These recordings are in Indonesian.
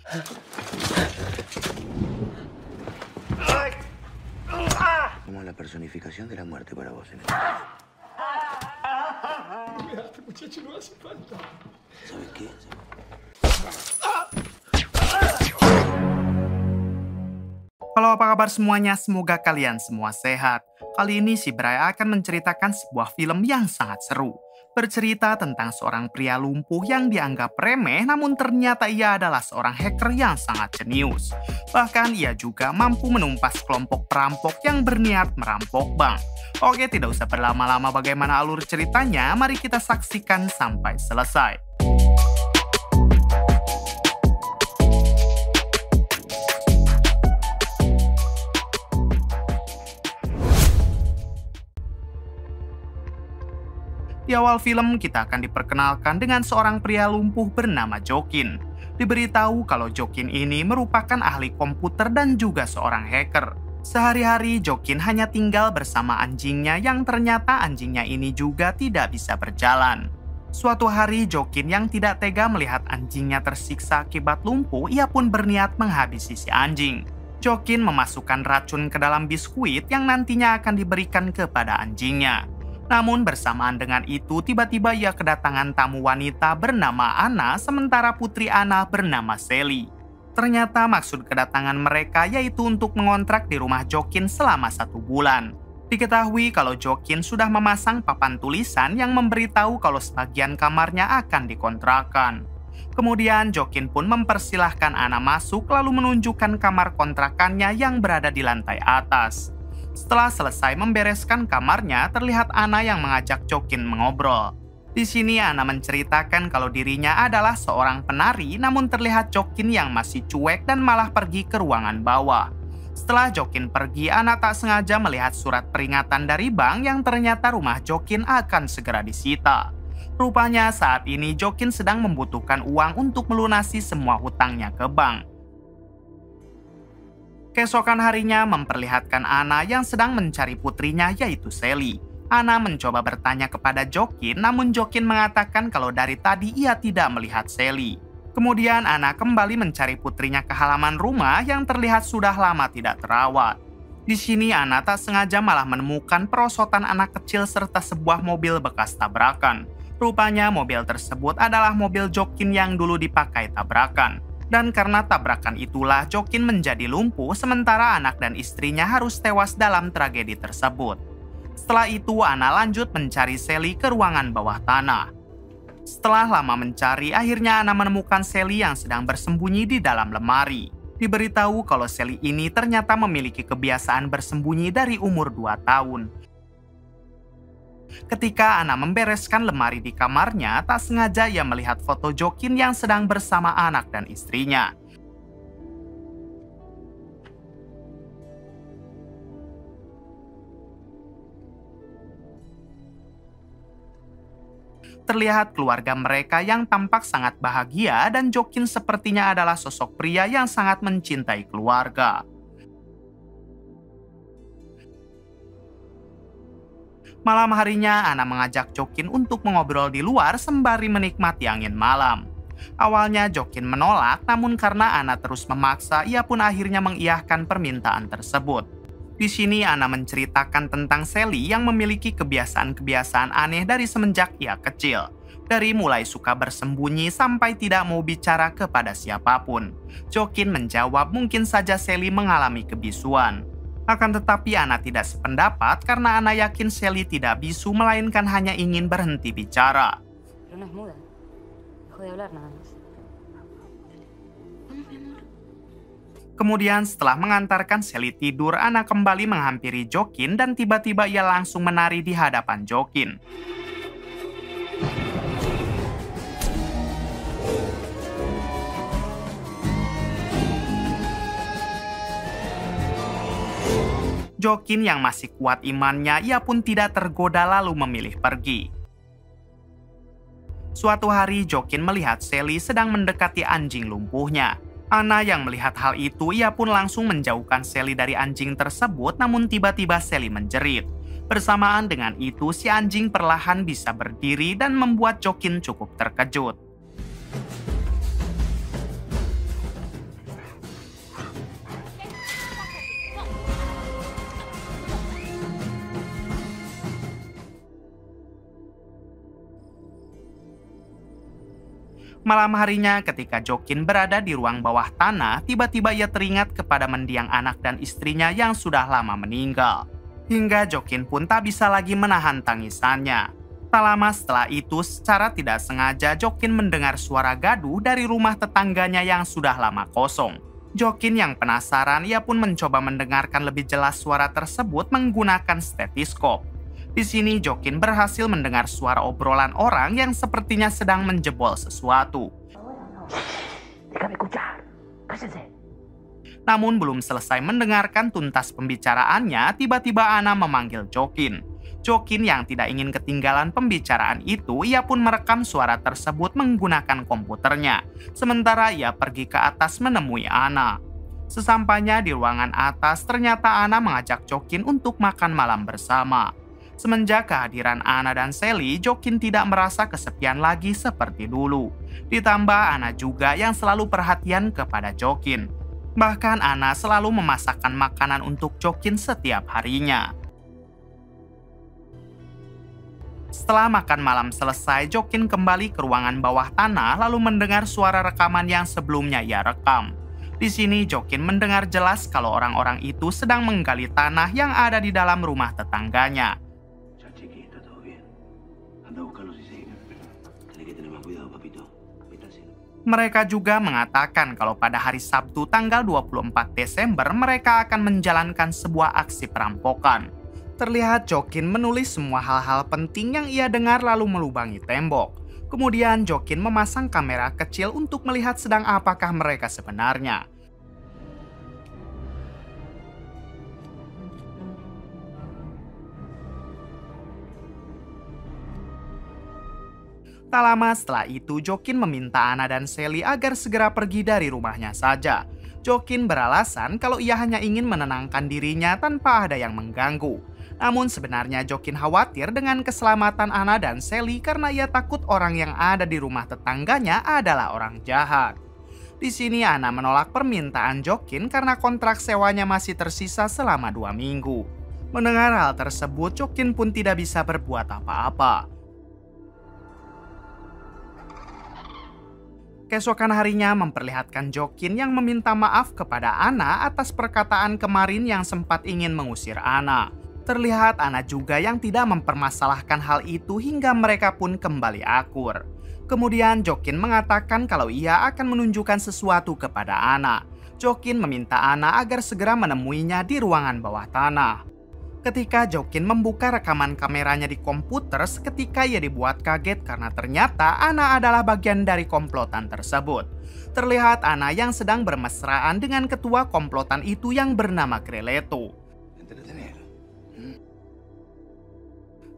Como la personificación de la muerte para vos. Este muchacho no hace falta. ¿Sabes qué? Halo, apa kabar semuanya? Semoga kalian semua sehat. Kali ini si Bray akan menceritakan sebuah film yang sangat seru. Bercerita tentang seorang pria lumpuh yang dianggap remeh, namun ternyata ia adalah seorang hacker yang sangat jenius. Bahkan ia juga mampu menumpas kelompok perampok yang berniat merampok bank. Oke, tidak usah berlama-lama bagaimana alur ceritanya, mari kita saksikan sampai selesai. Di awal film, kita akan diperkenalkan dengan seorang pria lumpuh bernama Jokin. Diberitahu kalau Jokin ini merupakan ahli komputer dan juga seorang hacker. Sehari-hari, Jokin hanya tinggal bersama anjingnya yang ternyata anjingnya ini juga tidak bisa berjalan. Suatu hari, Jokin yang tidak tega melihat anjingnya tersiksa akibat lumpuh, ia pun berniat menghabisi si anjing. Jokin memasukkan racun ke dalam biskuit yang nantinya akan diberikan kepada anjingnya. Namun bersamaan dengan itu, tiba-tiba ia kedatangan tamu wanita bernama Anna, sementara putri Anna bernama Sally. Ternyata maksud kedatangan mereka yaitu untuk mengontrak di rumah Jokin selama 1 bulan. Diketahui kalau Jokin sudah memasang papan tulisan yang memberitahu kalau sebagian kamarnya akan dikontrakkan. Kemudian Jokin pun mempersilahkan Anna masuk lalu menunjukkan kamar kontrakannya yang berada di lantai atas. Setelah selesai membereskan kamarnya, terlihat Anna yang mengajak Jokin mengobrol. Di sini Anna menceritakan kalau dirinya adalah seorang penari, namun terlihat Jokin yang masih cuek dan malah pergi ke ruangan bawah. Setelah Jokin pergi, Anna tak sengaja melihat surat peringatan dari bank yang ternyata rumah Jokin akan segera disita. Rupanya saat ini Jokin sedang membutuhkan uang untuk melunasi semua hutangnya ke bank. Keesokan harinya memperlihatkan Anna yang sedang mencari putrinya yaitu Sally. Anna mencoba bertanya kepada Jokin, namun Jokin mengatakan kalau dari tadi ia tidak melihat Sally. Kemudian Anna kembali mencari putrinya ke halaman rumah yang terlihat sudah lama tidak terawat. Di sini Anna tak sengaja malah menemukan perosotan anak kecil serta sebuah mobil bekas tabrakan. Rupanya mobil tersebut adalah mobil Jokin yang dulu dipakai tabrakan. Dan karena tabrakan itulah Jokin menjadi lumpuh sementara anak dan istrinya harus tewas dalam tragedi tersebut. Setelah itu Anna lanjut mencari Sally ke ruangan bawah tanah. Setelah lama mencari, akhirnya Anna menemukan Sally yang sedang bersembunyi di dalam lemari. Diberitahu kalau Sally ini ternyata memiliki kebiasaan bersembunyi dari umur 2 tahun. Ketika Anna membereskan lemari di kamarnya, tak sengaja ia melihat foto Jokin yang sedang bersama anak dan istrinya. Terlihat keluarga mereka yang tampak sangat bahagia dan Jokin sepertinya adalah sosok pria yang sangat mencintai keluarga. Malam harinya, Anna mengajak Jokin untuk mengobrol di luar sembari menikmati angin malam. Awalnya Jokin menolak, namun karena Anna terus memaksa, ia pun akhirnya mengiyahkan permintaan tersebut. Di sini Anna menceritakan tentang Sally yang memiliki kebiasaan-kebiasaan aneh dari semenjak ia kecil. Dari mulai suka bersembunyi sampai tidak mau bicara kepada siapapun. Jokin menjawab mungkin saja Sally mengalami kebisuan. Akan tetapi Anna tidak sependapat karena Anna yakin Sally tidak bisu melainkan hanya ingin berhenti bicara. Kemudian setelah mengantarkan Sally tidur, Anna kembali menghampiri Jokin dan tiba-tiba ia langsung menari di hadapan Jokin. Jokin yang masih kuat imannya, ia pun tidak tergoda lalu memilih pergi. Suatu hari Jokin melihat Sally sedang mendekati anjing lumpuhnya. Anna yang melihat hal itu, ia pun langsung menjauhkan Sally dari anjing tersebut, namun tiba-tiba Sally menjerit. Bersamaan dengan itu, si anjing perlahan bisa berdiri dan membuat Jokin cukup terkejut. Malam harinya ketika Jokin berada di ruang bawah tanah, tiba-tiba ia teringat kepada mendiang anak dan istrinya yang sudah lama meninggal. Hingga Jokin pun tak bisa lagi menahan tangisannya. Tak lama setelah itu, secara tidak sengaja Jokin mendengar suara gaduh dari rumah tetangganya yang sudah lama kosong. Jokin yang penasaran, ia pun mencoba mendengarkan lebih jelas suara tersebut menggunakan stetoskop. Di sini Jokin berhasil mendengar suara obrolan orang yang sepertinya sedang menjebol sesuatu. Namun belum selesai mendengarkan tuntas pembicaraannya, tiba-tiba Ana memanggil Jokin. Jokin yang tidak ingin ketinggalan pembicaraan itu, ia pun merekam suara tersebut menggunakan komputernya. Sementara ia pergi ke atas menemui Ana. Sesampainya di ruangan atas, ternyata Ana mengajak Jokin untuk makan malam bersama. Semenjak kehadiran Ana dan Sally, Jokin tidak merasa kesepian lagi seperti dulu. Ditambah Ana juga yang selalu perhatian kepada Jokin. Bahkan Ana selalu memasakkan makanan untuk Jokin setiap harinya. Setelah makan malam selesai, Jokin kembali ke ruangan bawah tanah lalu mendengar suara rekaman yang sebelumnya ia rekam. Di sini Jokin mendengar jelas kalau orang-orang itu sedang menggali tanah yang ada di dalam rumah tetangganya. Mereka juga mengatakan kalau pada hari Sabtu tanggal 24 Desember mereka akan menjalankan sebuah aksi perampokan. Terlihat Jokin menulis semua hal-hal penting yang ia dengar lalu melubangi tembok. Kemudian Jokin memasang kamera kecil untuk melihat sedang apakah mereka sebenarnya. Tak lama setelah itu, Jokin meminta Ana dan Sally agar segera pergi dari rumahnya saja. Jokin beralasan kalau ia hanya ingin menenangkan dirinya tanpa ada yang mengganggu. Namun sebenarnya Jokin khawatir dengan keselamatan Ana dan Sally karena ia takut orang yang ada di rumah tetangganya adalah orang jahat. Di sini Ana menolak permintaan Jokin karena kontrak sewanya masih tersisa selama 2 minggu. Mendengar hal tersebut, Jokin pun tidak bisa berbuat apa-apa. Keesokan harinya memperlihatkan Jokin yang meminta maaf kepada Ana atas perkataan kemarin yang sempat ingin mengusir Ana. Terlihat Ana juga yang tidak mempermasalahkan hal itu hingga mereka pun kembali akur. Kemudian Jokin mengatakan kalau ia akan menunjukkan sesuatu kepada Ana. Jokin meminta Ana agar segera menemuinya di ruangan bawah tanah. Ketika Jokin membuka rekaman kameranya di komputer, seketika ia dibuat kaget karena ternyata Ana adalah bagian dari komplotan tersebut. Terlihat Ana yang sedang bermesraan dengan ketua komplotan itu yang bernama Greleto.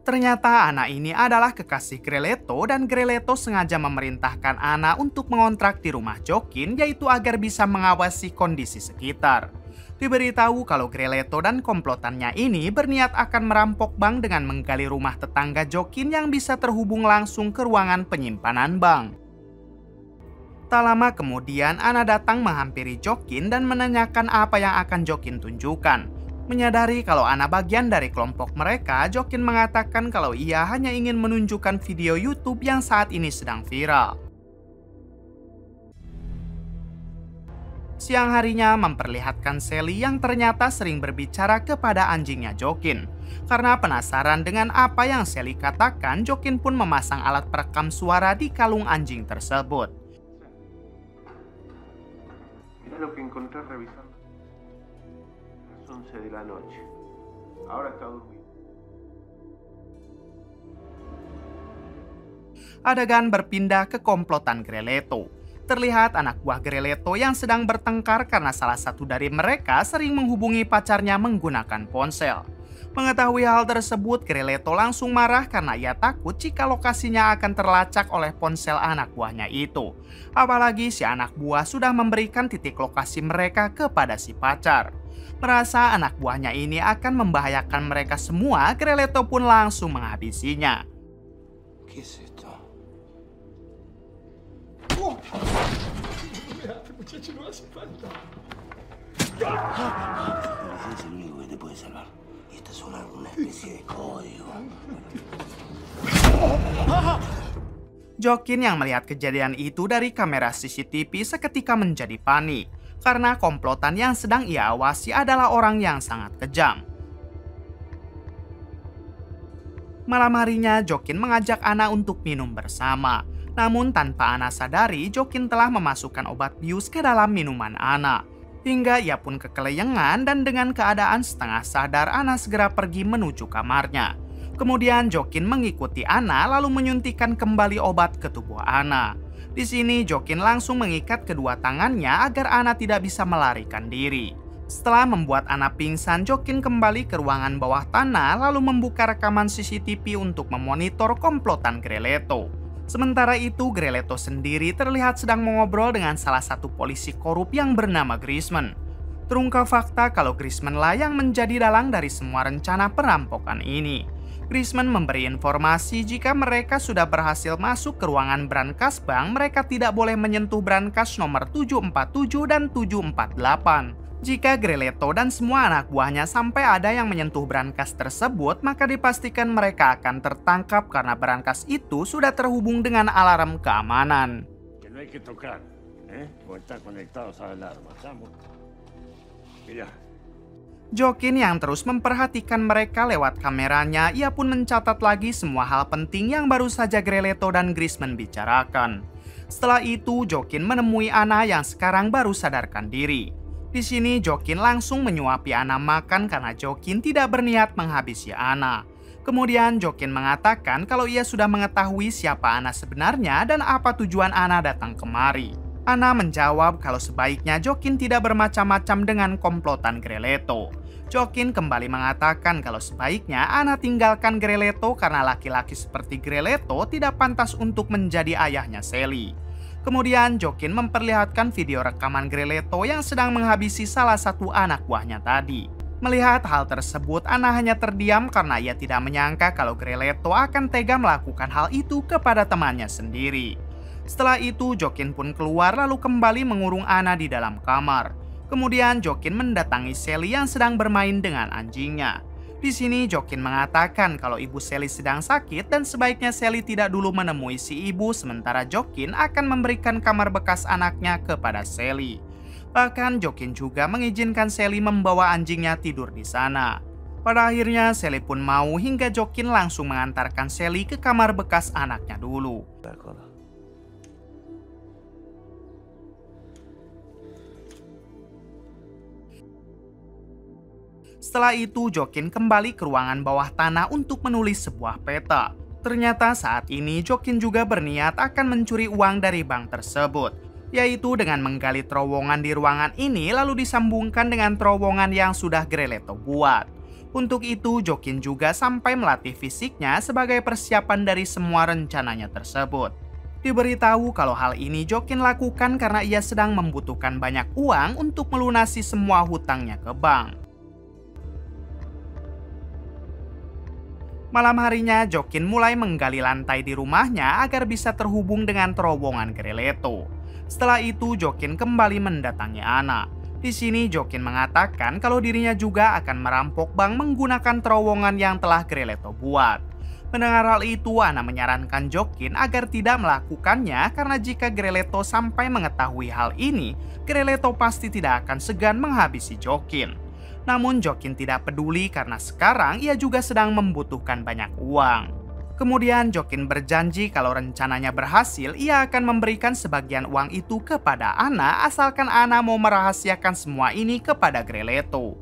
Ternyata Ana ini adalah kekasih Greleto dan Greleto sengaja memerintahkan Ana untuk mengontrak di rumah Jokin, yaitu agar bisa mengawasi kondisi sekitar. Diberitahu kalau Greleto dan komplotannya ini berniat akan merampok bank dengan menggali rumah tetangga Jokin yang bisa terhubung langsung ke ruangan penyimpanan bank. Tak lama kemudian Ana datang menghampiri Jokin dan menanyakan apa yang akan Jokin tunjukkan. Menyadari kalau Ana bagian dari kelompok mereka, Jokin mengatakan kalau ia hanya ingin menunjukkan video YouTube yang saat ini sedang viral. Siang harinya memperlihatkan Sally yang ternyata sering berbicara kepada anjingnya Jokin. Karena penasaran dengan apa yang Sally katakan, Jokin pun memasang alat perekam suara di kalung anjing tersebut. Mira lo que encontré revisando. Las 11 de la noche. Ahora está durmiendo. Adegan berpindah ke komplotan Greleto. Terlihat anak buah Greleto yang sedang bertengkar karena salah satu dari mereka sering menghubungi pacarnya menggunakan ponsel. Mengetahui hal tersebut, Greleto langsung marah karena ia takut jika lokasinya akan terlacak oleh ponsel anak buahnya itu. Apalagi si anak buah sudah memberikan titik lokasi mereka kepada si pacar. Merasa anak buahnya ini akan membahayakan mereka semua, Greleto pun langsung menghabisinya. Muchacho, no hace falta. Es el único que te puede salvar. Y esta es una especie de código. Jokin yang melihat kejadian itu dari kamera CCTV seketika menjadi panik, karena komplotan yang sedang ia awasi adalah orang yang sangat kejam. Malam harinya, Jokin mengajak Ana untuk minum bersama. Namun tanpa Ana sadari, Jokin telah memasukkan obat bius ke dalam minuman Ana. Hingga ia pun kekeleyengan dan dengan keadaan setengah sadar, Ana segera pergi menuju kamarnya. Kemudian Jokin mengikuti Ana lalu menyuntikkan kembali obat ke tubuh Ana. Di sini Jokin langsung mengikat kedua tangannya agar Ana tidak bisa melarikan diri. Setelah membuat Ana pingsan, Jokin kembali ke ruangan bawah tanah lalu membuka rekaman CCTV untuk memonitor komplotan Greleto. Sementara itu, Greleto sendiri terlihat sedang mengobrol dengan salah satu polisi korup yang bernama Grisman. Terungkap fakta kalau Grisman lah yang menjadi dalang dari semua rencana perampokan ini. Grisman memberi informasi jika mereka sudah berhasil masuk ke ruangan brankas bank, mereka tidak boleh menyentuh brankas nomor 747 dan 748. Jika Greleto dan semua anak buahnya sampai ada yang menyentuh brankas tersebut, maka dipastikan mereka akan tertangkap karena brankas itu sudah terhubung dengan alarm keamanan. Que no hay que tocar, o está conectados a la alarma. Mira. Jokin yang terus memperhatikan mereka lewat kameranya, ia pun mencatat lagi semua hal penting yang baru saja Greleto dan Grisman bicarakan. Setelah itu, Jokin menemui Ana yang sekarang baru sadarkan diri. Di sini Jokin langsung menyuapi Ana makan karena Jokin tidak berniat menghabisi Ana. Kemudian Jokin mengatakan kalau ia sudah mengetahui siapa Ana sebenarnya dan apa tujuan Ana datang kemari. Ana menjawab kalau sebaiknya Jokin tidak bermacam-macam dengan komplotan Greleto. Jokin kembali mengatakan kalau sebaiknya Ana tinggalkan Greleto karena laki-laki seperti Greleto tidak pantas untuk menjadi ayahnya Sally. Kemudian Jokin memperlihatkan video rekaman Greleto yang sedang menghabisi salah satu anak buahnya tadi. Melihat hal tersebut, Ana hanya terdiam karena ia tidak menyangka kalau Greleto akan tega melakukan hal itu kepada temannya sendiri. Setelah itu, Jokin pun keluar lalu kembali mengurung Ana di dalam kamar. Kemudian Jokin mendatangi Sally yang sedang bermain dengan anjingnya. Di sini Jokin mengatakan kalau ibu Sally sedang sakit dan sebaiknya Sally tidak dulu menemui si ibu, sementara Jokin akan memberikan kamar bekas anaknya kepada Sally. Bahkan Jokin juga mengizinkan Sally membawa anjingnya tidur di sana. Pada akhirnya Sally pun mau hingga Jokin langsung mengantarkan Sally ke kamar bekas anaknya dulu. Setelah itu, Jokin kembali ke ruangan bawah tanah untuk menulis sebuah peta. Ternyata saat ini Jokin juga berniat akan mencuri uang dari bank tersebut, yaitu dengan menggali terowongan di ruangan ini lalu disambungkan dengan terowongan yang sudah Greleto buat. Untuk itu, Jokin juga sampai melatih fisiknya sebagai persiapan dari semua rencananya tersebut. Diberitahu kalau hal ini Jokin lakukan karena ia sedang membutuhkan banyak uang untuk melunasi semua hutangnya ke bank. Malam harinya, Jokin mulai menggali lantai di rumahnya agar bisa terhubung dengan terowongan Greleto. Setelah itu, Jokin kembali mendatangi Ana. Di sini, Jokin mengatakan kalau dirinya juga akan merampok bank menggunakan terowongan yang telah Greleto buat. Mendengar hal itu, Ana menyarankan Jokin agar tidak melakukannya karena jika Greleto sampai mengetahui hal ini, Greleto pasti tidak akan segan menghabisi Jokin. Namun Jokin tidak peduli karena sekarang ia juga sedang membutuhkan banyak uang. Kemudian Jokin berjanji kalau rencananya berhasil, ia akan memberikan sebagian uang itu kepada Ana asalkan Ana mau merahasiakan semua ini kepada Greleto.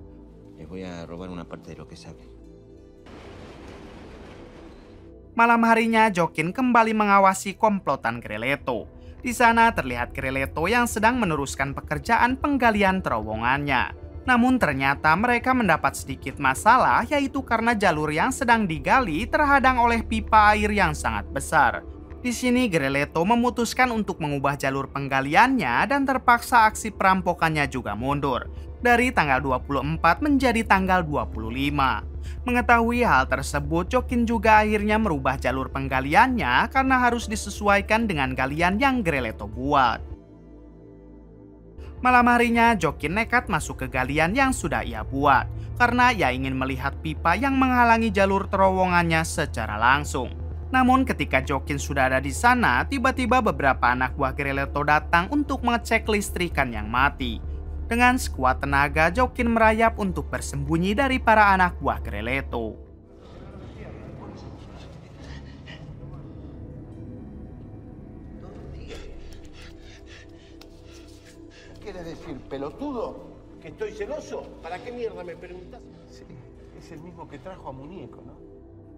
Malam harinya Jokin kembali mengawasi komplotan Greleto. Di sana terlihat Greleto yang sedang meneruskan pekerjaan penggalian terowongannya. Namun ternyata mereka mendapat sedikit masalah, yaitu karena jalur yang sedang digali terhadang oleh pipa air yang sangat besar. Di sini Greleto memutuskan untuk mengubah jalur penggaliannya dan terpaksa aksi perampokannya juga mundur. Dari tanggal 24 menjadi tanggal 25. Mengetahui hal tersebut, Jokin juga akhirnya merubah jalur penggaliannya karena harus disesuaikan dengan galian yang Greleto buat. Malam harinya, Jokin nekat masuk ke galian yang sudah ia buat, karena ia ingin melihat pipa yang menghalangi jalur terowongannya secara langsung. Namun ketika Jokin sudah ada di sana, tiba-tiba beberapa anak buah Greleto datang untuk mengecek listrikan yang mati. Dengan sekuat tenaga, Jokin merayap untuk bersembunyi dari para anak buah Greleto. ¿Quieres decir, pelotudo? ¿Que estoy celoso? ¿Para qué mierda me preguntas? Sí, es el mismo que trajo a muñeco, ¿no?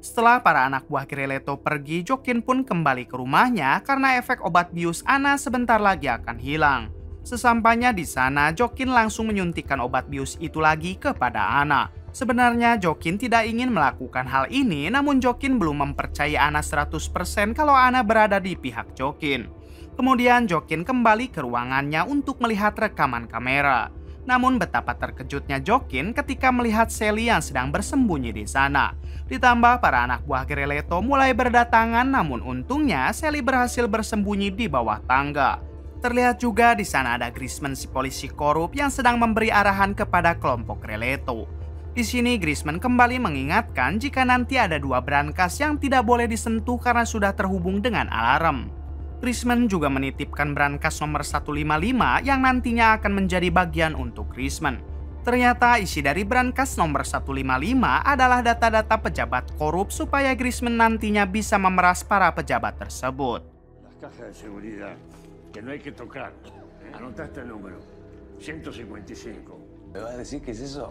Setelah para anak buah Greleto pergi, Jokin pun kembali ke rumahnya karena efek obat bius Anna sebentar lagi akan hilang. Sesampainya di sana, Jokin langsung menyuntikkan obat bius itu lagi kepada Anna. Sebenarnya Jokin tidak ingin melakukan hal ini, namun Jokin belum mempercayai Anna 100% kalau Anna berada di pihak Jokin. Kemudian Jokin kembali ke ruangannya untuk melihat rekaman kamera. Namun betapa terkejutnya Jokin ketika melihat Sally yang sedang bersembunyi di sana. Ditambah para anak buah Greleto mulai berdatangan, namun untungnya Sally berhasil bersembunyi di bawah tangga. Terlihat juga di sana ada Grisman, si polisi korup yang sedang memberi arahan kepada kelompok Greleto. Di sini Grisman kembali mengingatkan jika nanti ada 2 brankas yang tidak boleh disentuh karena sudah terhubung dengan alarm. Grisman juga menitipkan brankas nomor 155 yang nantinya akan menjadi bagian untuk Grisman. Ternyata isi dari brankas nomor 155 adalah data-data pejabat korup supaya Grisman nantinya bisa memeras para pejabat tersebut. Las cajas de seguridad que no hay que tocar. Anotaste el número 155. ¿Me vas a decir qué es eso?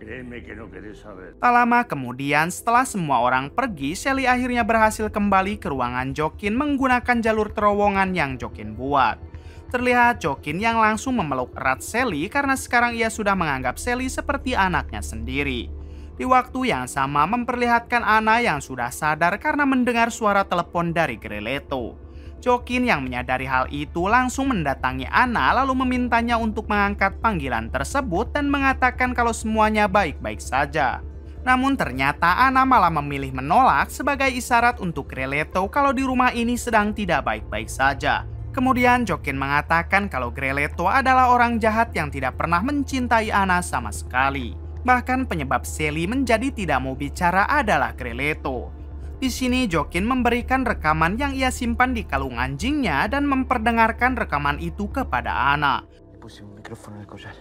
Créeme que no querés saber. Tak lama kemudian, setelah semua orang pergi, Sally akhirnya berhasil kembali ke ruangan Jokin menggunakan jalur terowongan yang Jokin buat. Terlihat Jokin yang langsung memeluk erat Sally karena sekarang ia sudah menganggap Sally seperti anaknya sendiri. Di waktu yang sama memperlihatkan Anna yang sudah sadar karena mendengar suara telepon dari Greleto. Jokin yang menyadari hal itu langsung mendatangi Anna lalu memintanya untuk mengangkat panggilan tersebut dan mengatakan kalau semuanya baik-baik saja. Namun ternyata Anna malah memilih menolak sebagai isyarat untuk Greleto kalau di rumah ini sedang tidak baik-baik saja. Kemudian Jokin mengatakan kalau Greleto adalah orang jahat yang tidak pernah mencintai Anna sama sekali. Bahkan penyebab Sally menjadi tidak mau bicara adalah Greleto. Di sini Jokin memberikan rekaman yang ia simpan di kalung anjingnya dan memperdengarkan rekaman itu kepada Anna. Le puse un micrófono en el collar.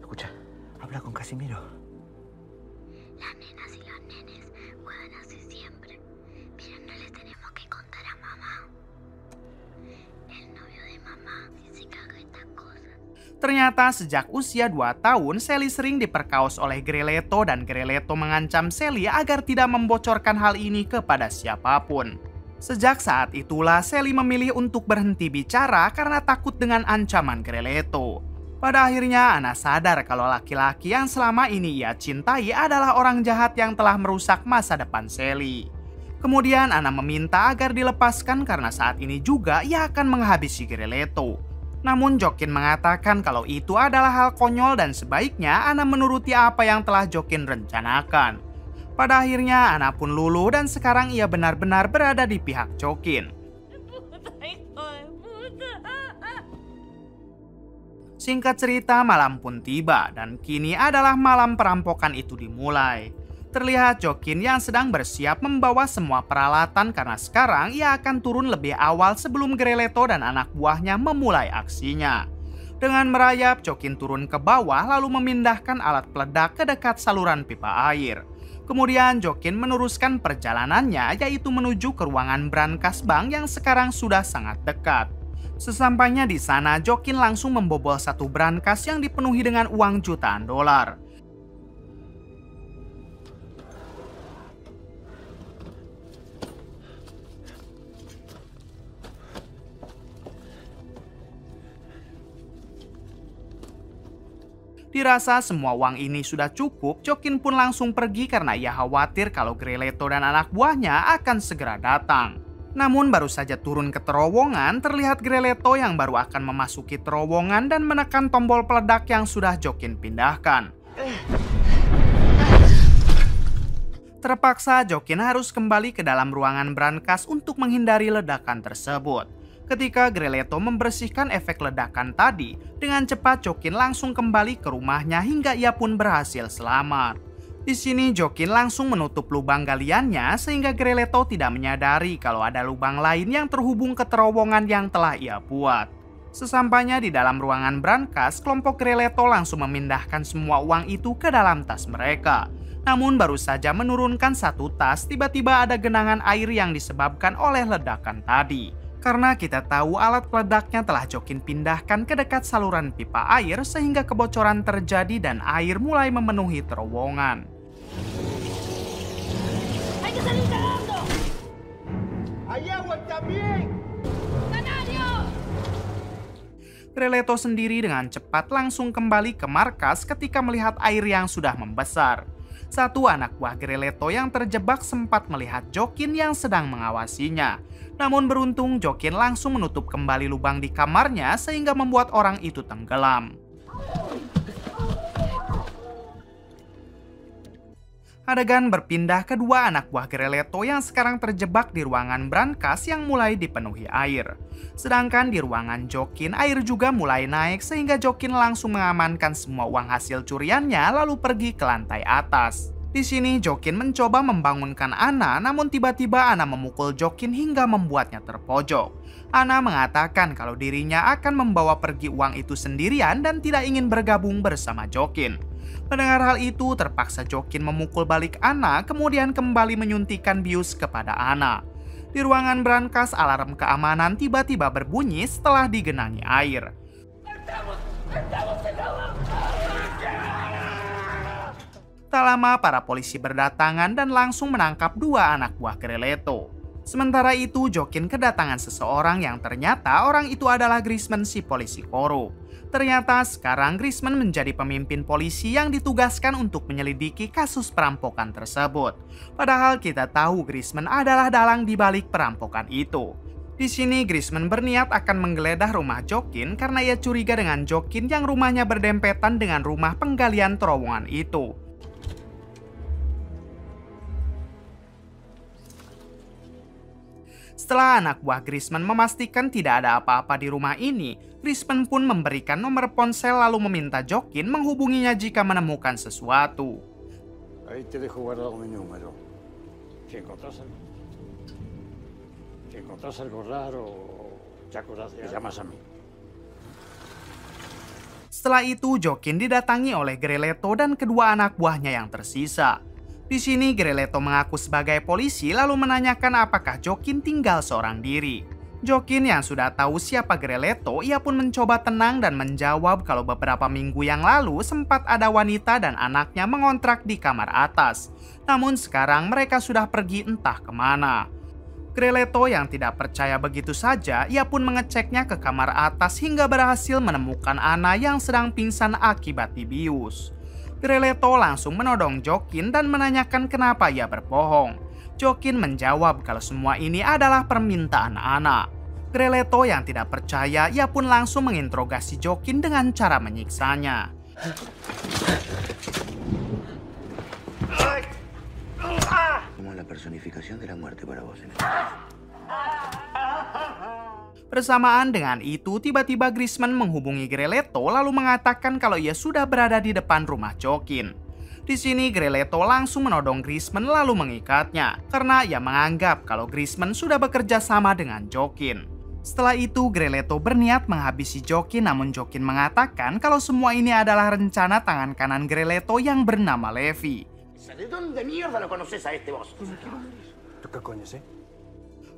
Escucha, habla con Casimiro. Las nenas y los nenes juegan así siempre, pero no le tenemos que contar a mamá. El novio de mamá dice que haga estas cosas. Ternyata sejak usia 2 tahun, Sally sering diperkaos oleh Greleto dan Greleto mengancam Sally agar tidak membocorkan hal ini kepada siapapun. Sejak saat itulah Sally memilih untuk berhenti bicara karena takut dengan ancaman Greleto. Pada akhirnya Anna sadar kalau laki-laki yang selama ini ia cintai adalah orang jahat yang telah merusak masa depan Sally. Kemudian Anna meminta agar dilepaskan karena saat ini juga ia akan menghabisi Greleto. Namun Jokin mengatakan kalau itu adalah hal konyol dan sebaiknya Anna menuruti apa yang telah Jokin rencanakan. Pada akhirnya Anna pun luluh dan sekarang ia benar-benar berada di pihak Jokin. Singkat cerita, malam pun tiba dan kini adalah malam perampokan itu dimulai. Terlihat Jokin yang sedang bersiap membawa semua peralatan karena sekarang ia akan turun lebih awal sebelum Greleto dan anak buahnya memulai aksinya. Dengan merayap, Jokin turun ke bawah lalu memindahkan alat peledak ke dekat saluran pipa air. Kemudian Jokin meneruskan perjalanannya yaitu menuju ke ruangan brankas bank yang sekarang sudah sangat dekat. Sesampainya di sana, Jokin langsung membobol satu brankas yang dipenuhi dengan uang jutaan dolar. Dirasa semua uang ini sudah cukup, Jokin pun langsung pergi karena ia khawatir kalau Greleto dan anak buahnya akan segera datang. Namun baru saja turun ke terowongan, terlihat Greleto yang baru akan memasuki terowongan dan menekan tombol peledak yang sudah Jokin pindahkan. Terpaksa Jokin harus kembali ke dalam ruangan brankas untuk menghindari ledakan tersebut. Ketika Greleto membersihkan efek ledakan tadi, dengan cepat Jokin langsung kembali ke rumahnya hingga ia pun berhasil selamat. Di sini Jokin langsung menutup lubang galiannya sehingga Greleto tidak menyadari kalau ada lubang lain yang terhubung ke terowongan yang telah ia buat. Sesampainya di dalam ruangan brankas, kelompok Greleto langsung memindahkan semua uang itu ke dalam tas mereka. Namun baru saja menurunkan satu tas, tiba-tiba ada genangan air yang disebabkan oleh ledakan tadi. Karena kita tahu alat peledaknya telah Jokin pindahkan ke dekat saluran pipa air sehingga kebocoran terjadi dan air mulai memenuhi terowongan. ¡Hay que salir cagando! ¡Hay agua también! ¡Canario! Greleto sendiri dengan cepat langsung kembali ke markas ketika melihat air yang sudah membesar. Satu anak buah Greleto yang terjebak sempat melihat Jokin yang sedang mengawasinya. Namun beruntung Jokin langsung menutup kembali lubang di kamarnya sehingga membuat orang itu tenggelam. Adegan berpindah ke dua anak buah Greleto yang sekarang terjebak di ruangan brankas yang mulai dipenuhi air. Sedangkan di ruangan Jokin, air juga mulai naik sehingga Jokin langsung mengamankan semua uang hasil curiannya lalu pergi ke lantai atas. Di sini Jokin mencoba membangunkan Ana, namun tiba-tiba Ana memukul Jokin hingga membuatnya terpojok. Ana mengatakan kalau dirinya akan membawa pergi uang itu sendirian dan tidak ingin bergabung bersama Jokin. Mendengar hal itu, terpaksa Jokin memukul balik Ana, kemudian kembali menyuntikkan bius kepada Ana. Di ruangan brankas, alarm keamanan tiba-tiba berbunyi setelah digenangi air. Tak lama, para polisi berdatangan dan langsung menangkap dua anak buah Greleto. Sementara itu, Jokin kedatangan seseorang yang ternyata orang itu adalah Grisman, si polisi korup. Ternyata sekarang Grisman menjadi pemimpin polisi yang ditugaskan untuk menyelidiki kasus perampokan tersebut. Padahal kita tahu Grisman adalah dalang di balik perampokan itu. Di sini Grisman berniat akan menggeledah rumah Jokin karena ia curiga dengan Jokin yang rumahnya berdempetan dengan rumah penggalian terowongan itu. Setelah anak buah Grisman memastikan tidak ada apa-apa di rumah ini, Grisman pun memberikan nomor ponsel lalu meminta Jokin menghubunginya jika menemukan sesuatu. Ahí te dejo guardado mi número. Si encontrás algo raro, te acordás, me llamas a mí. Setelah itu, Jokin didatangi oleh Greleto dan kedua anak buahnya yang tersisa. Di sini Greleto mengaku sebagai polisi lalu menanyakan apakah Jokin tinggal seorang diri. Jokin yang sudah tahu siapa Greleto, ia pun mencoba tenang dan menjawab kalau beberapa minggu yang lalu sempat ada wanita dan anaknya mengontrak di kamar atas. Namun sekarang mereka sudah pergi entah kemana. Greleto yang tidak percaya begitu saja, ia pun mengeceknya ke kamar atas hingga berhasil menemukan Ana yang sedang pingsan akibat dibius. Greleto langsung menodong Jokin dan menanyakan kenapa ia berbohong. Jokin menjawab kalau semua ini adalah permintaan Ana. Greleto yang tidak percaya, ia pun langsung menginterogasi Jokin dengan cara menyiksanya. Como la personificación de la muerte para vos. Bersamaan dengan itu, tiba-tiba Grisman menghubungi Greleto lalu mengatakan kalau ia sudah berada di depan rumah Jokin. Di sini Greleto langsung menodong Grisman lalu mengikatnya karena ia menganggap kalau Grisman sudah bekerja sama dengan Jokin. Setelah itu Greleto berniat menghabisi Jokin, namun Jokin mengatakan kalau semua ini adalah rencana tangan kanan Greleto yang bernama Levi. ¿De dónde mierda lo conoces a este vos? ¿Tú qué coño sé?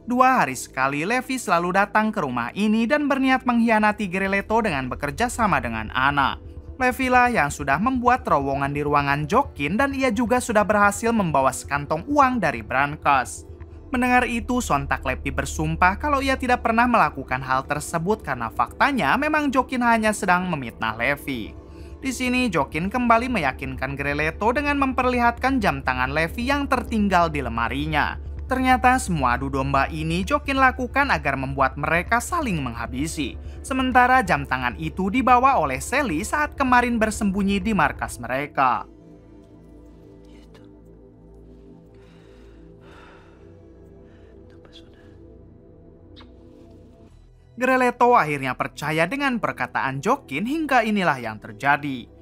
2 hari sekali Levi selalu datang ke rumah ini dan berniat mengkhianati Greleto dengan bekerja sama dengan Ana. Levi lah yang sudah membuat terowongan di ruangan Jokin dan ia juga sudah berhasil membawa sekantong uang dari brankas. Mendengar itu, sontak Levi bersumpah kalau ia tidak pernah melakukan hal tersebut karena faktanya memang Jokin hanya sedang memitnah Levi. Di sini Jokin kembali meyakinkan Greleto dengan memperlihatkan jam tangan Levi yang tertinggal di lemarinya. Ternyata semua adu domba ini Jokin lakukan agar membuat mereka saling menghabisi. Sementara jam tangan itu dibawa oleh Sally saat kemarin bersembunyi di markas mereka. Greleto akhirnya percaya dengan perkataan Jokin hingga inilah yang terjadi.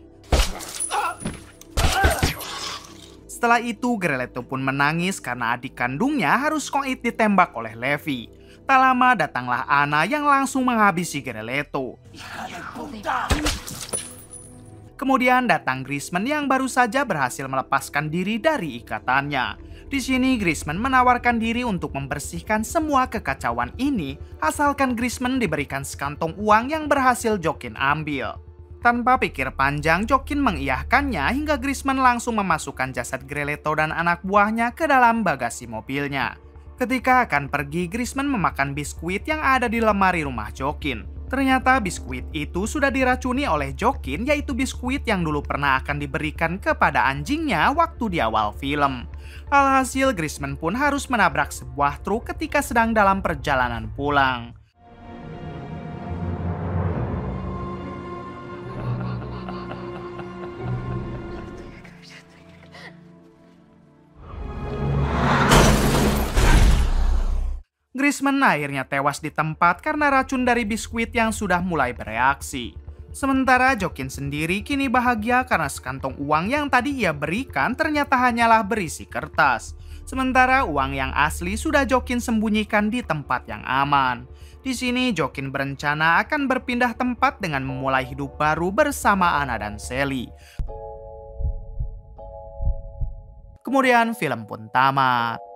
Setelah itu, Greleto pun menangis karena adik kandungnya harus koit ditembak oleh Levi. Tak lama datanglah Anna yang langsung menghabisi Greleto. Kemudian datang Grisman yang baru saja berhasil melepaskan diri dari ikatannya. Di sini Grisman menawarkan diri untuk membersihkan semua kekacauan ini, asalkan Grisman diberikan sekantong uang yang berhasil Jokin ambil. Tanpa pikir panjang, Jokin mengiyahkannya hingga Grisman langsung memasukkan jasad Greleto dan anak buahnya ke dalam bagasi mobilnya. Ketika akan pergi, Grisman memakan biskuit yang ada di lemari rumah Jokin. Ternyata biskuit itu sudah diracuni oleh Jokin, yaitu biskuit yang dulu pernah akan diberikan kepada anjingnya waktu di awal film. Alhasil, Grisman pun harus menabrak sebuah truk ketika sedang dalam perjalanan pulang. Grisman akhirnya tewas di tempat karena racun dari biskuit yang sudah mulai bereaksi. Sementara Jokin sendiri kini bahagia karena sekantong uang yang tadi ia berikan ternyata hanyalah berisi kertas. Sementara uang yang asli sudah Jokin sembunyikan di tempat yang aman. Di sini Jokin berencana akan berpindah tempat dengan memulai hidup baru bersama Anna dan Sally. Kemudian film pun tamat.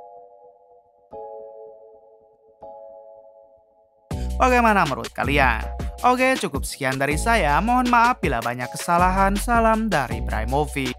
Bagaimana menurut kalian? Oke, cukup sekian dari saya. Mohon maaf bila banyak kesalahan. Salam dari Bray Movie.